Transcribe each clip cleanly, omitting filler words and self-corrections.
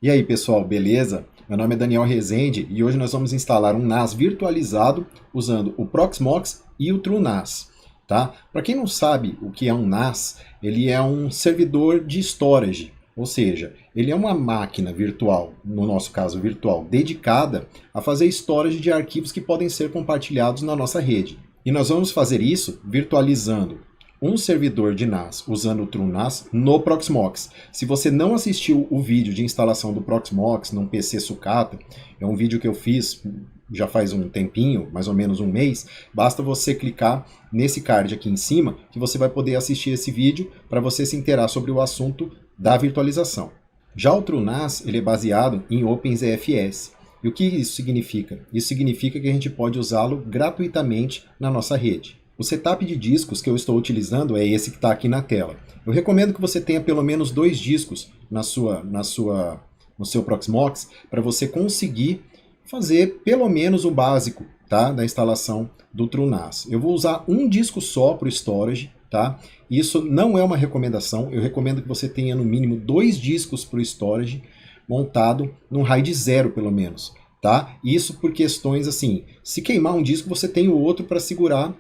E aí, pessoal, beleza? Meu nome é Daniel Rezende e hoje nós vamos instalar um NAS virtualizado usando o Proxmox e o TrueNAS, tá? Para quem não sabe o que é um NAS, ele é um servidor de storage, ou seja, ele é uma máquina virtual, no nosso caso virtual, dedicada a fazer storage de arquivos que podem ser compartilhados na nossa rede. E nós vamos fazer isso virtualizando um servidor de NAS usando o TrueNAS no Proxmox. Se você não assistiu o vídeo de instalação do Proxmox num PC sucata, é um vídeo que eu fiz já faz um tempinho, mais ou menos um mês, basta você clicar nesse card aqui em cima que você vai poder assistir esse vídeo para você se inteirar sobre o assunto da virtualização. Já o TrueNAS ele é baseado em OpenZFS. E o que isso significa? Isso significa que a gente pode usá-lo gratuitamente na nossa rede. O setup de discos que eu estou utilizando é esse que está aqui na tela. Eu recomendo que você tenha pelo menos 2 discos no seu Proxmox para você conseguir fazer pelo menos o básico, tá, da instalação do TrueNAS. Eu vou usar um disco só para o storage, tá? Isso não é uma recomendação. Eu recomendo que você tenha no mínimo 2 discos para o storage montado num RAID 0 pelo menos, tá? Isso por questões assim, se queimar um disco você tem o outro para segurar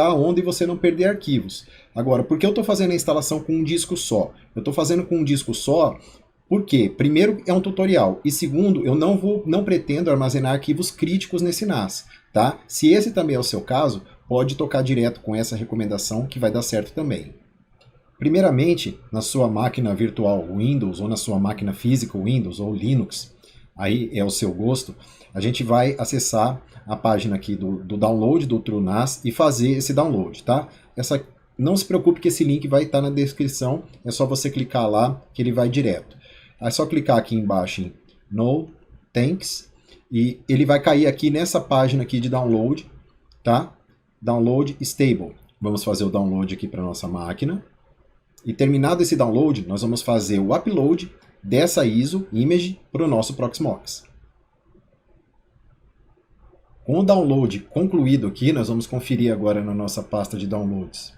a onda e você não perder arquivos. Agora, por que eu estou fazendo a instalação com um disco só? Eu estou fazendo com um disco só porque, primeiro, é um tutorial, e segundo, eu não pretendo armazenar arquivos críticos nesse NAS. Tá? Se esse também é o seu caso, pode tocar direto com essa recomendação que vai dar certo também. Primeiramente, na sua máquina virtual Windows, ou na sua máquina física Windows ou Linux, aí é o seu gosto, a gente vai acessar a página aqui do download do TrueNAS e fazer esse download, tá? Não se preocupe que esse link vai estar na descrição, é só você clicar lá que ele vai direto. É só clicar aqui embaixo em No Thanks e ele vai cair aqui nessa página aqui de download, tá? Download Stable. Vamos fazer o download aqui para nossa máquina. E terminado esse download, nós vamos fazer o upload dessa ISO image para o nosso Proxmox. Com o download concluído aqui, nós vamos conferir agora na nossa pasta de downloads.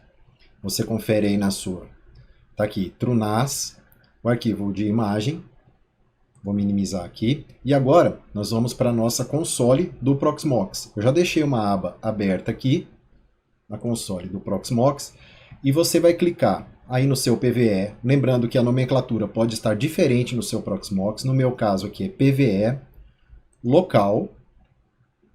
Você confere aí na sua. Tá aqui, TrueNAS, o arquivo de imagem. Vou minimizar aqui. E agora, nós vamos para a nossa console do Proxmox. Eu já deixei uma aba aberta aqui, na console do Proxmox, e você vai clicar aí no seu PVE, lembrando que a nomenclatura pode estar diferente no seu Proxmox. No meu caso aqui é PVE, local,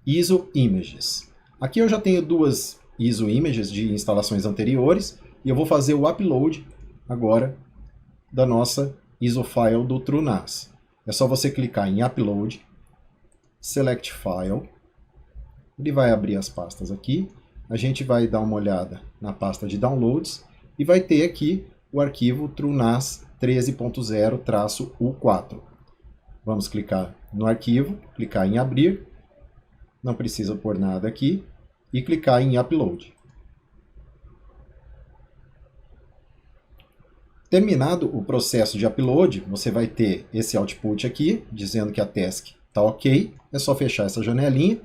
ISO Images. Aqui eu já tenho 2 ISO Images de instalações anteriores e eu vou fazer o upload agora da nossa ISO file do TrueNAS. É só você clicar em Upload, Select File, ele vai abrir as pastas aqui, a gente vai dar uma olhada na pasta de Downloads e vai ter aqui o arquivo TrueNAS 13.0-U4. Vamos clicar no arquivo, clicar em Abrir, não precisa pôr nada aqui, e clicar em Upload. Terminado o processo de upload, você vai ter esse output aqui, dizendo que a task está ok. É só fechar essa janelinha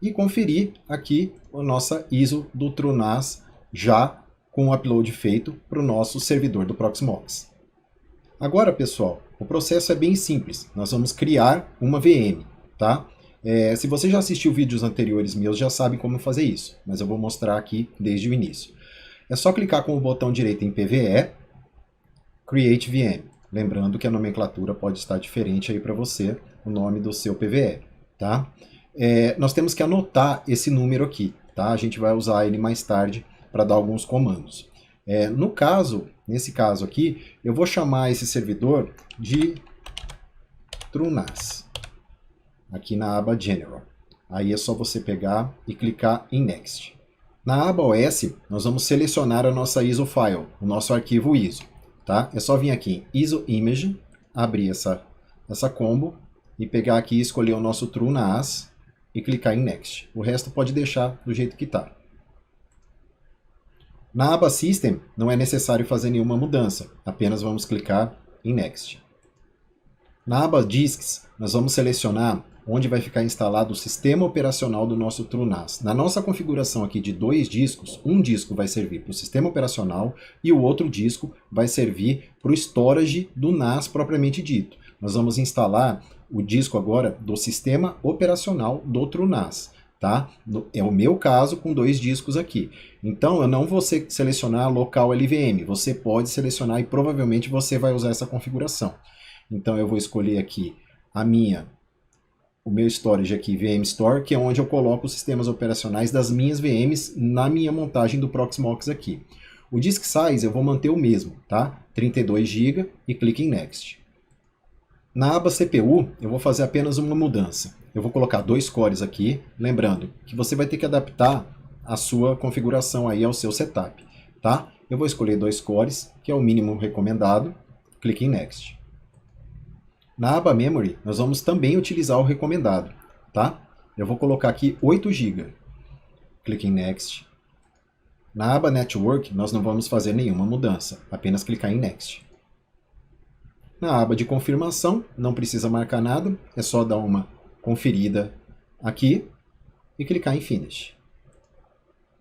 e conferir aqui a nossa ISO do TrueNAS já com o upload feito para o nosso servidor do Proxmox. Agora, pessoal, o processo é bem simples. Nós vamos criar uma VM, tá? Se você já assistiu vídeos anteriores meus, já sabe como fazer isso, mas eu vou mostrar aqui desde o início. É só clicar com o botão direito em PVE, Create VM. Lembrando que a nomenclatura pode estar diferente aí para você, o nome do seu PVE, tá? Nós temos que anotar esse número aqui, tá? A gente vai usar ele mais tarde para dar alguns comandos. Nesse caso aqui, eu vou chamar esse servidor de TrueNAS, aqui na aba General. Aí é só você pegar e clicar em Next. Na aba OS, nós vamos selecionar a nossa ISO file, o nosso arquivo ISO. Tá? É só vir aqui em ISO Image, abrir essa combo e pegar aqui e escolher o nosso TrueNAS e clicar em Next. O resto pode deixar do jeito que está. Na aba System, não é necessário fazer nenhuma mudança, apenas vamos clicar em Next. Na aba Disks, nós vamos selecionar onde vai ficar instalado o sistema operacional do nosso TrueNAS. Na nossa configuração aqui de 2 discos, um disco vai servir para o sistema operacional e o outro disco vai servir para o storage do NAS propriamente dito. Nós vamos instalar o disco agora do sistema operacional do TrueNAS. Tá? É o meu caso com 2 discos aqui. Então eu não vou selecionar local LVM, você pode selecionar e provavelmente você vai usar essa configuração. Então eu vou escolher aqui o meu storage aqui, VM Store, que é onde eu coloco os sistemas operacionais das minhas VMs na minha montagem do Proxmox aqui. O disk size eu vou manter o mesmo, tá? 32 GB e clique em Next. Na aba CPU, eu vou fazer apenas uma mudança. Eu vou colocar 2 cores aqui, lembrando que você vai ter que adaptar a sua configuração aí ao seu setup, tá? Eu vou escolher 2 cores, que é o mínimo recomendado, clique em Next. Na aba Memory, nós vamos também utilizar o recomendado, tá? Eu vou colocar aqui 8 GB, clique em Next. Na aba Network, nós não vamos fazer nenhuma mudança, apenas clicar em Next. Na aba de confirmação, não precisa marcar nada, é só dar uma conferida aqui e clicar em Finish.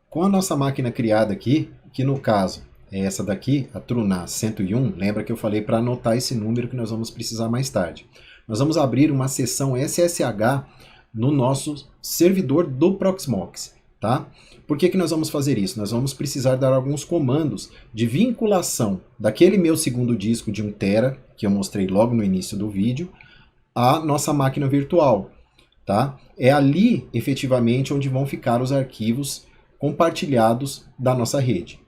Com a nossa máquina criada aqui, que no caso é essa daqui, a TrueNAS 101, lembra que eu falei para anotar esse número que nós vamos precisar mais tarde. Nós vamos abrir uma seção SSH no nosso servidor do Proxmox. Tá? Por que nós vamos fazer isso? Nós vamos precisar dar alguns comandos de vinculação daquele meu segundo disco de 1 TB, que eu mostrei logo no início do vídeo, à nossa máquina virtual. Tá? É ali, efetivamente, onde vão ficar os arquivos compartilhados da nossa rede.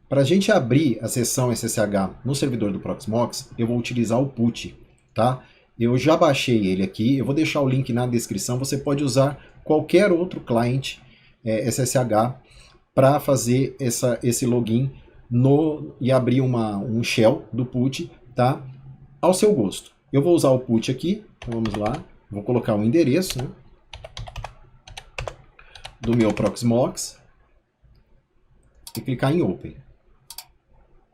Para a gente abrir a seção SSH no servidor do Proxmox, eu vou utilizar o PuTTY. Tá? Eu já baixei ele aqui, eu vou deixar o link na descrição, você pode usar qualquer outro cliente SSH para fazer esse login e abrir um shell do PuTTY, tá? Ao seu gosto. Eu vou usar o PuTTY aqui, então vamos lá, vou colocar o endereço, né, do meu Proxmox e clicar em Open.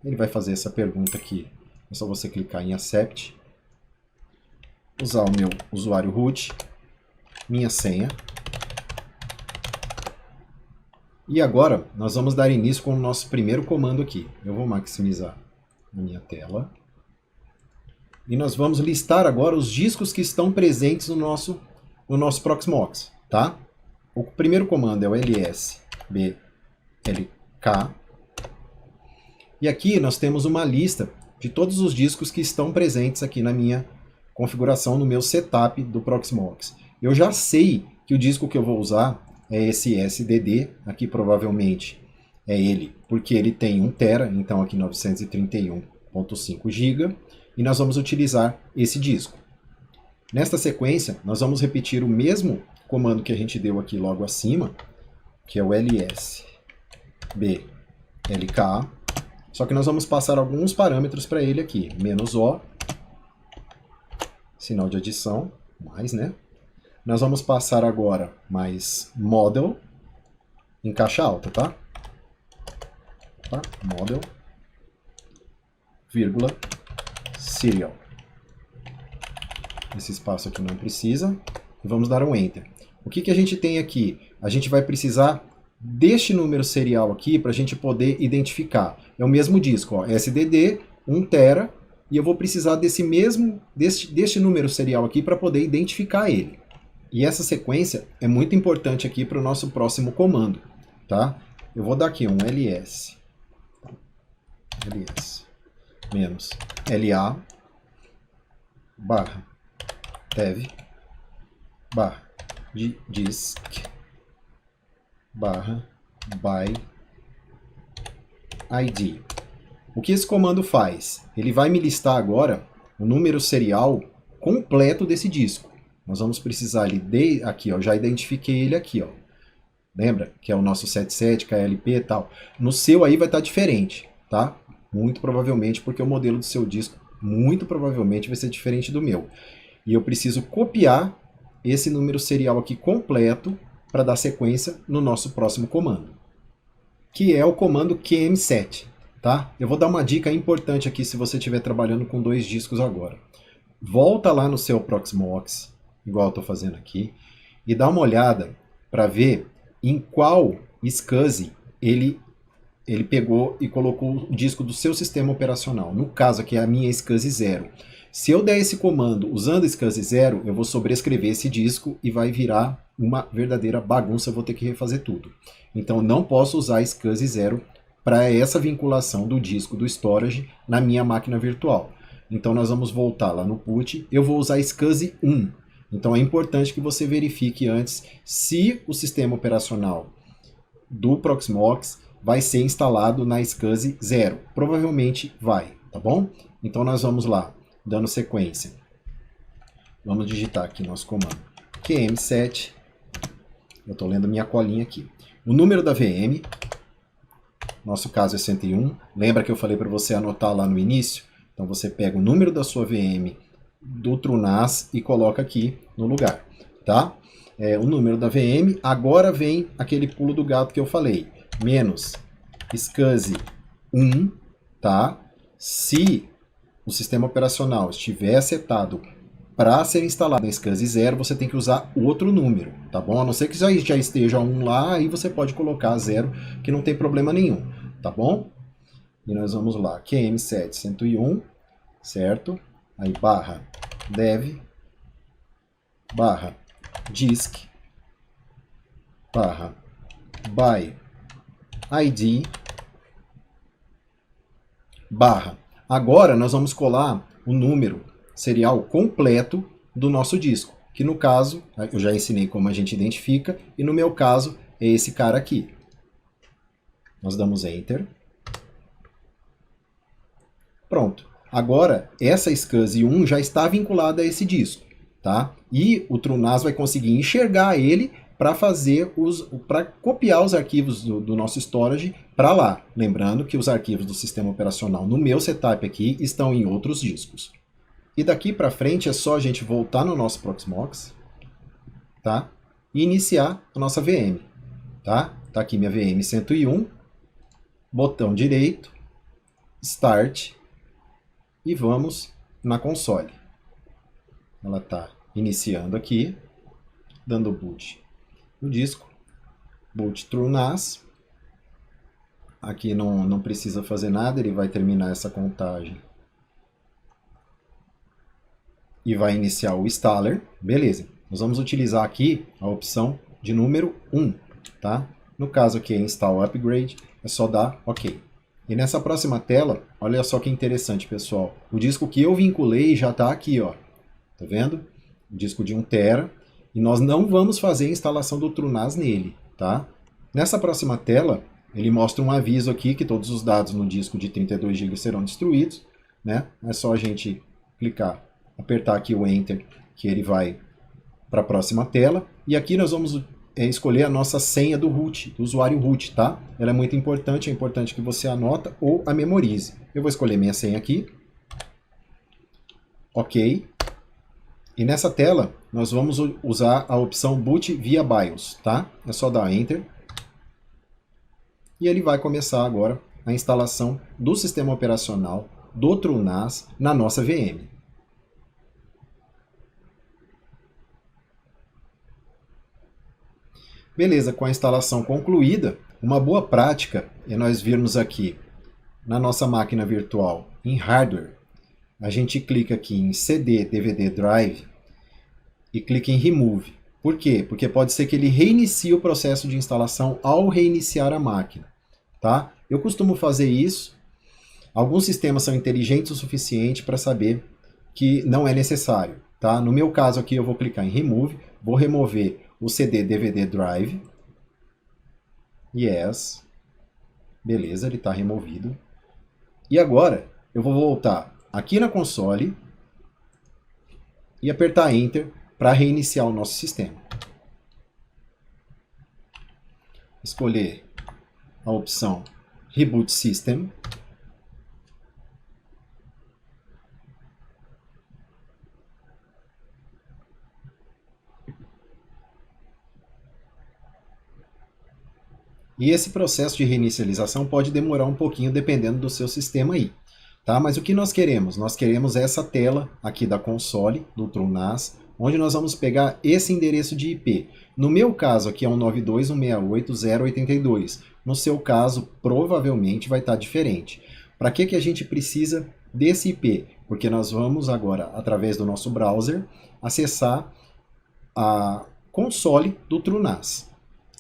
Ele vai fazer essa pergunta aqui, é só você clicar em Accept, usar o meu usuário root, minha senha. E agora, nós vamos dar início com o nosso primeiro comando aqui. Eu vou maximizar a minha tela. E nós vamos listar agora os discos que estão presentes no nosso Proxmox. Tá? O primeiro comando é o lsblk. E aqui nós temos uma lista de todos os discos que estão presentes aqui na minha configuração, no meu setup do Proxmox. Eu já sei que o disco que eu vou usar é esse SDD, aqui provavelmente é ele, porque ele tem 1 TB, então aqui 931.5 GB, e nós vamos utilizar esse disco. Nesta sequência, nós vamos repetir o mesmo comando que a gente deu aqui logo acima, que é o lsblk, só que nós vamos passar alguns parâmetros para ele aqui, -O, sinal de adição, mais, né? Nós vamos passar agora mais model, em caixa alta, tá? Model, vírgula, serial. Esse espaço aqui não precisa. E vamos dar um Enter. O que a gente tem aqui? A gente vai precisar deste número serial aqui para a gente poder identificar. É o mesmo disco, ó, SDD, 1 TB, e eu vou precisar deste número serial aqui para poder identificar ele. E essa sequência é muito importante aqui para o nosso próximo comando, tá? Eu vou dar aqui um ls menos la barra dev barra disk barra by id. O que esse comando faz? Ele vai me listar agora o número serial completo desse disco. Nós vamos precisar aqui, ó, já identifiquei ele aqui, ó. Lembra que é o nosso 77, KLP e tal. No seu aí vai estar diferente, tá? Muito provavelmente, porque o modelo do seu disco muito provavelmente vai ser diferente do meu. E eu preciso copiar esse número serial aqui completo para dar sequência no nosso próximo comando, que é o comando qm7, tá? Eu vou dar uma dica importante aqui se você estiver trabalhando com 2 discos agora. Volta lá no seu Proxmox, igual eu estou fazendo aqui, e dá uma olhada para ver em qual SCSI ele pegou e colocou o disco do seu sistema operacional. No caso aqui é a minha SCSI 0. Se eu der esse comando usando SCSI 0, eu vou sobrescrever esse disco e vai virar uma verdadeira bagunça, eu vou ter que refazer tudo. Então não posso usar SCSI 0 para essa vinculação do disco do storage na minha máquina virtual. Então nós vamos voltar lá no put, eu vou usar SCSI 1. Então é importante que você verifique antes se o sistema operacional do Proxmox vai ser instalado na SCSI 0. Provavelmente vai, tá bom? Então nós vamos lá, dando sequência. Vamos digitar aqui nosso comando qm7. Eu estou lendo minha colinha aqui. O número da VM, nosso caso é 101. Lembra que eu falei para você anotar lá no início? Então você pega o número da sua VM do TrueNAS e coloca aqui no lugar, tá? O número da VM, agora vem aquele pulo do gato que eu falei, menos SCSI 1, tá? Se o sistema operacional estiver setado para ser instalado em SCSI 0, você tem que usar outro número, tá bom? A não ser que já esteja 1 lá, aí você pode colocar 0, que não tem problema nenhum, tá bom? E nós vamos lá, qm7 101, certo? Aí barra dev, barra disk, barra by id, barra. Agora nós vamos colar o número serial completo do nosso disco, que no caso, eu já ensinei como a gente identifica, e no meu caso é esse cara aqui. Nós damos Enter. Pronto. Agora, essa SCSI 1 já está vinculada a esse disco, tá? E o TrueNAS vai conseguir enxergar ele para copiar os arquivos do nosso storage para lá. Lembrando que os arquivos do sistema operacional no meu setup aqui estão em outros discos. E daqui para frente é só a gente voltar no nosso Proxmox, tá? E iniciar a nossa VM, tá? Tá aqui minha VM 101, botão direito, Start, e vamos na console. Ela está iniciando aqui, dando boot no disco, boot TrueNAS. Aqui não precisa fazer nada, ele vai terminar essa contagem e vai iniciar o installer. Beleza, nós vamos utilizar aqui a opção de número 1, tá? No caso aqui é Install Upgrade, é só dar OK. E nessa próxima tela, olha só que interessante, pessoal. O disco que eu vinculei já está aqui, ó. Tá vendo? O disco de 1 TB. E nós não vamos fazer a instalação do TrueNAS nele, tá? Nessa próxima tela, ele mostra um aviso aqui que todos os dados no disco de 32 GB serão destruídos, né? É só a gente clicar, apertar aqui o Enter, que ele vai para a próxima tela. E aqui nós vamos escolher a nossa senha do root, do usuário root, tá? Ela é muito importante, é importante que você anota ou a memorize. Eu vou escolher minha senha aqui. OK. E nessa tela, nós vamos usar a opção Boot via BIOS, tá? É só dar Enter. E ele vai começar agora a instalação do sistema operacional do TrueNAS na nossa VM. Beleza, com a instalação concluída, uma boa prática é nós virmos aqui na nossa máquina virtual em Hardware, a gente clica aqui em CD, DVD Drive e clica em Remove. Por quê? Porque pode ser que ele reinicie o processo de instalação ao reiniciar a máquina, tá? Eu costumo fazer isso. Alguns sistemas são inteligentes o suficiente para saber que não é necessário, tá? No meu caso aqui eu vou clicar em Remove, vou remover o CD DVD Drive. Yes. Beleza, ele está removido. E agora eu vou voltar aqui na console e apertar Enter para reiniciar o nosso sistema. Escolher a opção Reboot System. E esse processo de reinicialização pode demorar um pouquinho dependendo do seu sistema aí. Tá? Mas o que nós queremos? Nós queremos essa tela aqui da console, do TrueNAS, onde nós vamos pegar esse endereço de IP. No meu caso aqui é 192.168.0.82. No seu caso, provavelmente vai estar diferente. Para que a gente precisa desse IP, porque nós vamos agora, através do nosso browser, acessar a console do TrueNAS.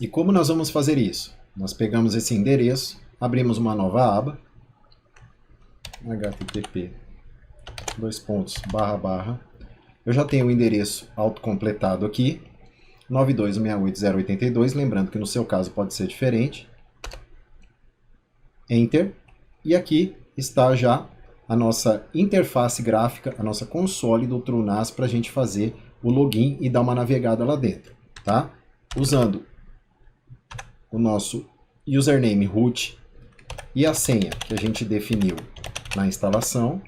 E como nós vamos fazer isso? Nós pegamos esse endereço, abrimos uma nova aba, http eu já tenho o endereço autocompletado aqui, 92.168.0.82, lembrando que no seu caso pode ser diferente. Enter. E aqui está já a nossa interface gráfica, a nossa console do TrueNAS para a gente fazer o login e dar uma navegada lá dentro. Tá? Usando o nosso username root e a senha que a gente definiu na instalação,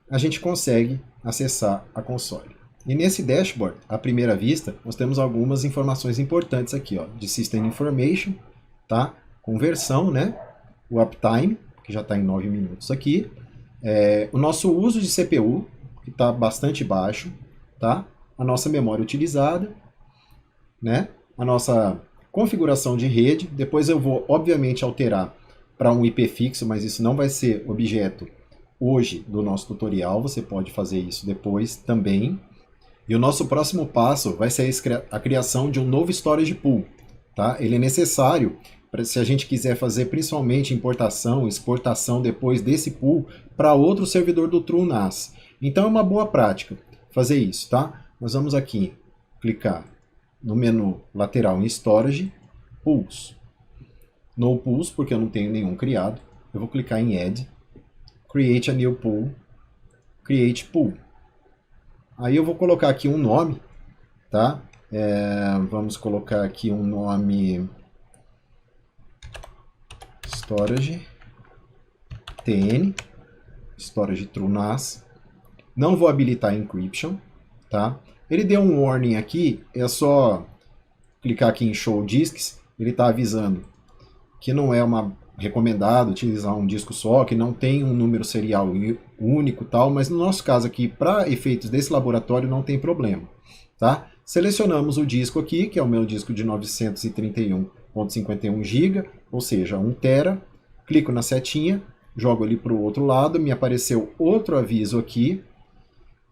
a gente consegue acessar a console. E nesse dashboard, à primeira vista, nós temos algumas informações importantes aqui, ó, de System Information, tá? Conversão, né? O uptime, que já está em 9 minutos aqui. O nosso uso de CPU, que está bastante baixo, tá? A nossa memória utilizada, né? A nossa configuração de rede. Depois eu vou, obviamente, alterar para um IP fixo, mas isso não vai ser objeto hoje do nosso tutorial. Você pode fazer isso depois também. E o nosso próximo passo vai ser a criação de um novo storage pool. Tá? Ele é necessário se a gente quiser fazer principalmente importação, exportação depois desse pool para outro servidor do TrueNAS. Então é uma boa prática fazer isso. Tá? Nós vamos aqui clicar no menu lateral em Storage, Pools. No Pools, porque eu não tenho nenhum criado. Eu vou clicar em Add, Create a New Pool, Create Pool. Aí eu vou colocar aqui um nome, tá? Vamos colocar aqui um nome Storage TN, Storage TrueNAS. Não vou habilitar Encryption, tá? Ele deu um warning aqui, é só clicar aqui em Show Disks, ele está avisando que não é recomendado utilizar um disco só, que não tem um número serial único e tal, mas no nosso caso aqui, para efeitos desse laboratório, não tem problema, tá? Selecionamos o disco aqui, que é o meu disco de 931.51 GB, ou seja, 1 TB, clico na setinha, jogo ele para o outro lado, me apareceu outro aviso aqui,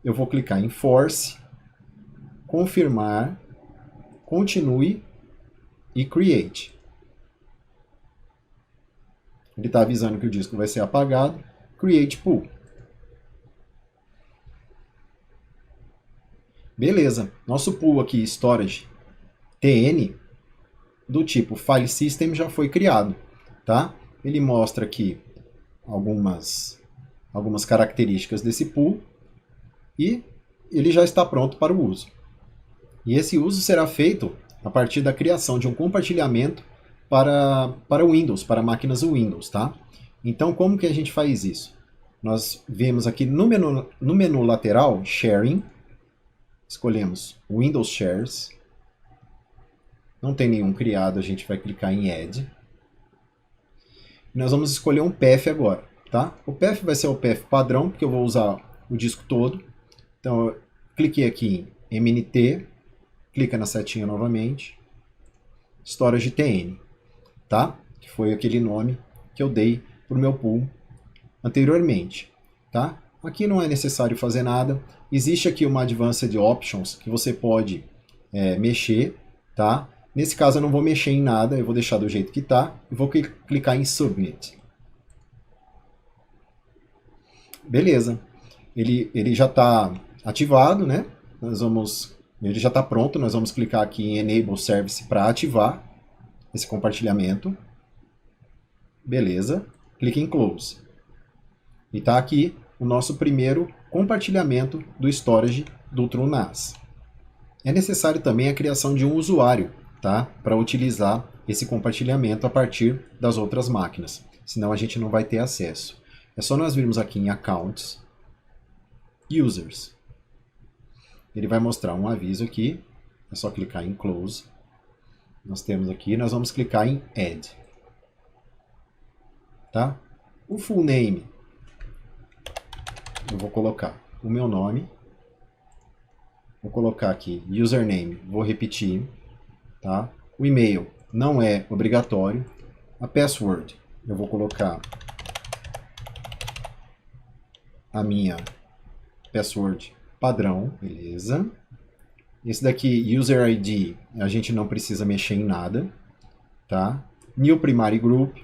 eu vou clicar em Force, confirmar, continue e create. Ele está avisando que o disco vai ser apagado. Create pool. Beleza. Nosso pool aqui, Storage TN, do tipo File System, já foi criado. Tá? Ele mostra aqui algumas características desse pool e ele já está pronto para o uso. E esse uso será feito a partir da criação de um compartilhamento para Windows, para máquinas Windows, tá? Então, como que a gente faz isso? Nós vemos aqui no menu lateral, Sharing, escolhemos Windows Shares, não tem nenhum criado, a gente vai clicar em Add. Nós vamos escolher um path agora, tá? O path vai ser o path padrão, porque eu vou usar o disco todo. Então, eu cliquei aqui em MNT, clica na setinha novamente, Storage TN. Tá? Que foi aquele nome que eu dei para o meu pool anteriormente. Tá? Aqui não é necessário fazer nada. Existe aqui uma Advanced Options que você pode mexer. Tá? Nesse caso eu não vou mexer em nada, eu vou deixar do jeito que está e vou clicar em Submit. Beleza. Ele já está ativado, né? Ele já está pronto, nós vamos clicar aqui em Enable Service para ativar esse compartilhamento. Beleza. Clique em Close. E está aqui o nosso primeiro compartilhamento do storage do TrueNAS. É necessário também a criação de um usuário, tá? Para utilizar esse compartilhamento a partir das outras máquinas. Senão a gente não vai ter acesso. É só nós virmos aqui em Accounts, Users. Ele vai mostrar um aviso aqui. É só clicar em Close. Nós temos aqui, nós vamos clicar em Add. Tá? O full name, eu vou colocar o meu nome. Vou colocar aqui username, vou repetir. Tá? O e-mail não é obrigatório. A password, eu vou colocar a minha password padrão, beleza. Esse daqui, User ID, a gente não precisa mexer em nada, tá? New Primary Group,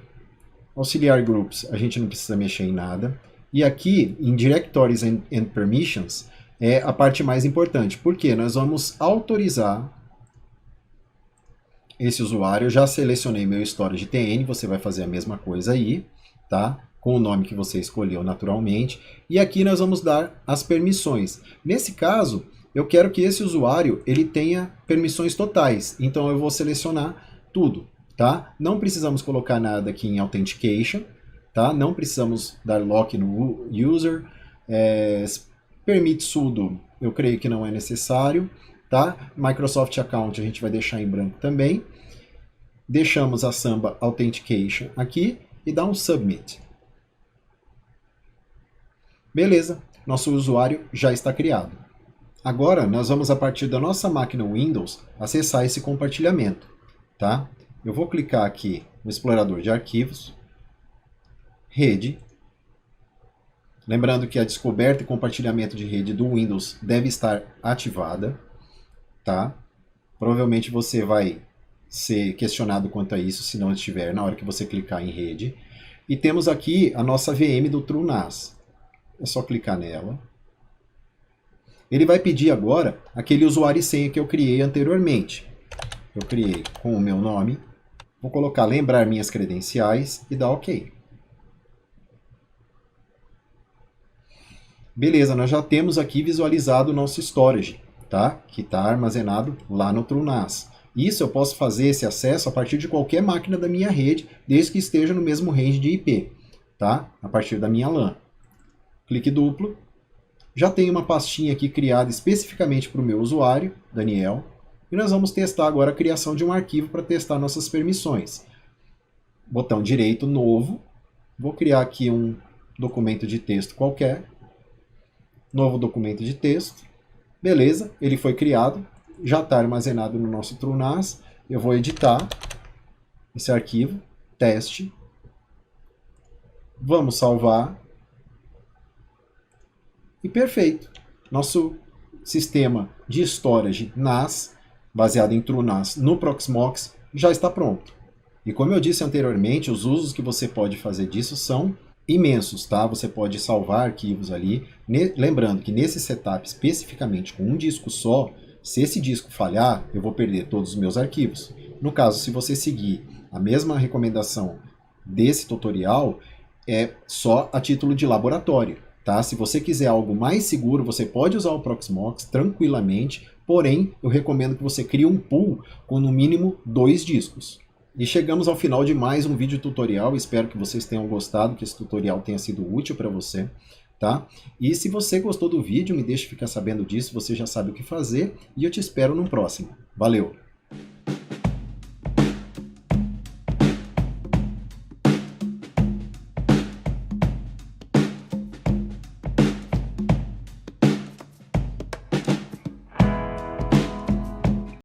Auxiliary Groups, a gente não precisa mexer em nada. E aqui, em Directories and Permissions, é a parte mais importante, porque nós vamos autorizar esse usuário. Eu já selecionei meu storage TN, você vai fazer a mesma coisa aí, tá? Com o nome que você escolheu naturalmente. E aqui nós vamos dar as permissões. Nesse caso, eu quero que esse usuário ele tenha permissões totais. Então eu vou selecionar tudo, tá? Não precisamos colocar nada aqui em Authentication, tá? Não precisamos dar lock no user. Permit sudo, eu creio que não é necessário, tá? Microsoft Account a gente vai deixar em branco também. Deixamos a Samba Authentication aqui e dá um Submit. Beleza, nosso usuário já está criado. Agora nós vamos, a partir da nossa máquina Windows, acessar esse compartilhamento, tá? Eu vou clicar aqui no explorador de arquivos, rede. Lembrando que a descoberta e compartilhamento de rede do Windows deve estar ativada, tá? Provavelmente você vai ser questionado quanto a isso, se não estiver, na hora que você clicar em rede. E temos aqui a nossa VM do TrueNAS. É só clicar nela. Ele vai pedir agora aquele usuário e senha que eu criei anteriormente. Eu criei com o meu nome. Vou colocar lembrar minhas credenciais e dar OK. Beleza, nós já temos aqui visualizado o nosso storage, tá? Que está armazenado lá no TrueNAS. Isso eu posso fazer esse acesso a partir de qualquer máquina da minha rede, desde que esteja no mesmo range de IP, tá? A partir da minha LAN. Clique duplo. Já tem uma pastinha aqui criada especificamente para o meu usuário, Daniel. E nós vamos testar agora a criação de um arquivo para testar nossas permissões. Botão direito, novo. Vou criar aqui um documento de texto qualquer. Novo documento de texto. Beleza, ele foi criado. Já está armazenado no nosso TrueNAS. Eu vou editar esse arquivo, teste. Vamos salvar. E perfeito. Nosso sistema de storage NAS, baseado em TrueNAS no Proxmox, já está pronto. E como eu disse anteriormente, os usos que você pode fazer disso são imensos, tá? Você pode salvar arquivos ali. Lembrando que nesse setup, especificamente com um disco só, se esse disco falhar, eu vou perder todos os meus arquivos. No caso, se você seguir a mesma recomendação desse tutorial, é só a título de laboratório, tá? Se você quiser algo mais seguro, você pode usar o Proxmox tranquilamente, porém, eu recomendo que você crie um pool com no mínimo 2 discos. E chegamos ao final de mais um vídeo tutorial. Espero que vocês tenham gostado, que esse tutorial tenha sido útil para você, tá? E se você gostou do vídeo, me deixe ficar sabendo disso, você já sabe o que fazer, e eu te espero no próximo. Valeu!